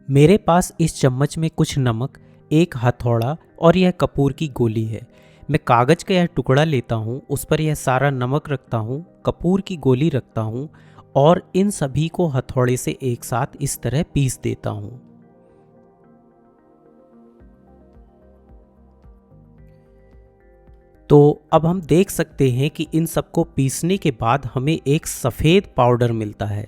मेरे पास इस चम्मच में कुछ नमक, एक हथौड़ा और यह कपूर की गोली है। मैं कागज का यह टुकड़ा लेता हूँ, उस पर यह सारा नमक रखता हूँ, कपूर की गोली रखता हूँ और इन सभी को हथौड़े से एक साथ इस तरह पीस देता हूँ। तो अब हम देख सकते हैं कि इन सबको पीसने के बाद हमें एक सफ़ेद पाउडर मिलता है।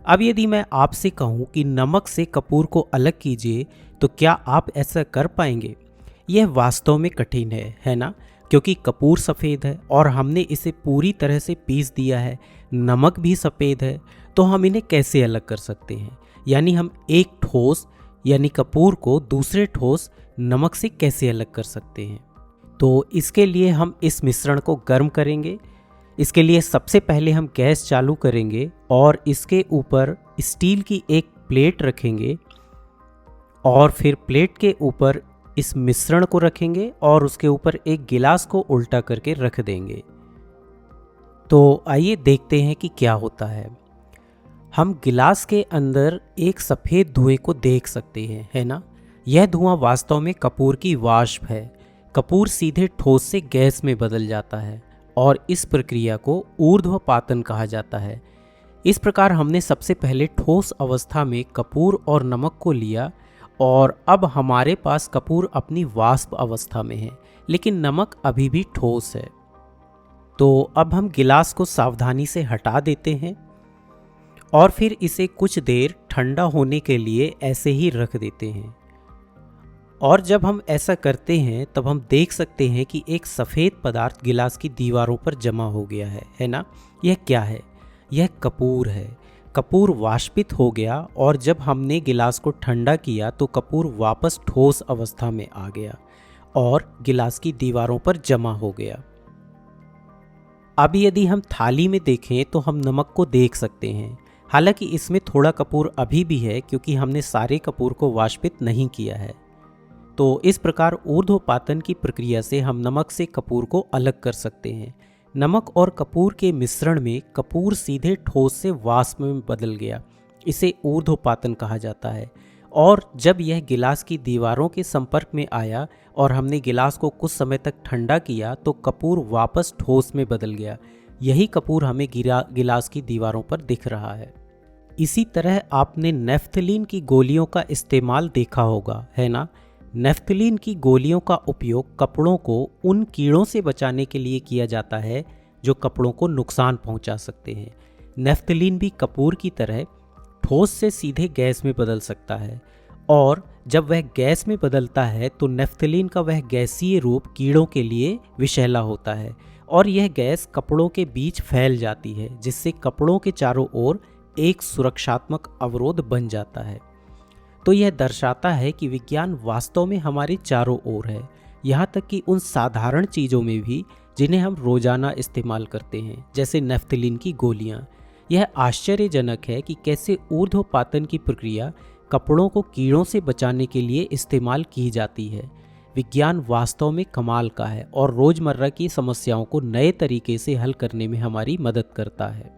अब यदि मैं आपसे कहूँ कि नमक से कपूर को अलग कीजिए, तो क्या आप ऐसा कर पाएंगे? यह वास्तव में कठिन है ना? क्योंकि कपूर सफ़ेद है और हमने इसे पूरी तरह से पीस दिया है। नमक भी सफ़ेद है, तो हम इन्हें कैसे अलग कर सकते हैं? यानी हम एक ठोस यानी कपूर को दूसरे ठोस नमक से कैसे अलग कर सकते हैं? तो इसके लिए हम इस मिश्रण को गर्म करेंगे। इसके लिए सबसे पहले हम गैस चालू करेंगे और इसके ऊपर स्टील की एक प्लेट रखेंगे और फिर प्लेट के ऊपर इस मिश्रण को रखेंगे और उसके ऊपर एक गिलास को उल्टा करके रख देंगे। तो आइए देखते हैं कि क्या होता है। हम गिलास के अंदर एक सफ़ेद धुएं को देख सकते हैं, है ना? यह धुआं वास्तव में कपूर की वाष्प है। कपूर सीधे ठोस से गैस में बदल जाता है और इस प्रक्रिया को ऊर्ध्वपातन कहा जाता है। इस प्रकार हमने सबसे पहले ठोस अवस्था में कपूर और नमक को लिया और अब हमारे पास कपूर अपनी वाष्प अवस्था में है, लेकिन नमक अभी भी ठोस है। तो अब हम गिलास को सावधानी से हटा देते हैं और फिर इसे कुछ देर ठंडा होने के लिए ऐसे ही रख देते हैं। और जब हम ऐसा करते हैं तब हम देख सकते हैं कि एक सफ़ेद पदार्थ गिलास की दीवारों पर जमा हो गया है ना? यह क्या है? यह कपूर है। कपूर वाष्पित हो गया और जब हमने गिलास को ठंडा किया तो कपूर वापस ठोस अवस्था में आ गया और गिलास की दीवारों पर जमा हो गया। अब यदि हम थाली में देखें तो हम नमक को देख सकते हैं। हालांकि इसमें थोड़ा कपूर अभी भी है क्योंकि हमने सारे कपूर को वाष्पित नहीं किया है। तो इस प्रकार ऊर्ध्वपातन की प्रक्रिया से हम नमक से कपूर को अलग कर सकते हैं। नमक और कपूर के मिश्रण में कपूर सीधे ठोस से वाष्प में बदल गया। इसे ऊर्ध्वपातन कहा जाता है। और जब यह गिलास की दीवारों के संपर्क में आया और हमने गिलास को कुछ समय तक ठंडा किया तो कपूर वापस ठोस में बदल गया। यही कपूर हमें गिलास की दीवारों पर दिख रहा है। इसी तरह आपने नेफ्थलीन की गोलियों का इस्तेमाल देखा होगा, है ना? नेफ्थलीन की गोलियों का उपयोग कपड़ों को उन कीड़ों से बचाने के लिए किया जाता है जो कपड़ों को नुकसान पहुंचा सकते हैं। नेफ्थलीन भी कपूर की तरह ठोस से सीधे गैस में बदल सकता है और जब वह गैस में बदलता है तो नेफ्थलीन का वह गैसीय रूप कीड़ों के लिए विषैला होता है और यह गैस कपड़ों के बीच फैल जाती है, जिससे कपड़ों के चारों ओर एक सुरक्षात्मक अवरोध बन जाता है। तो यह दर्शाता है कि विज्ञान वास्तव में हमारे चारों ओर है, यहाँ तक कि उन साधारण चीज़ों में भी जिन्हें हम रोज़ाना इस्तेमाल करते हैं, जैसे नेफ्थलीन की गोलियाँ। यह आश्चर्यजनक है कि कैसे ऊर्ध्वपातन की प्रक्रिया कपड़ों को कीड़ों से बचाने के लिए इस्तेमाल की जाती है। विज्ञान वास्तव में कमाल का है और रोज़मर्रा की समस्याओं को नए तरीके से हल करने में हमारी मदद करता है।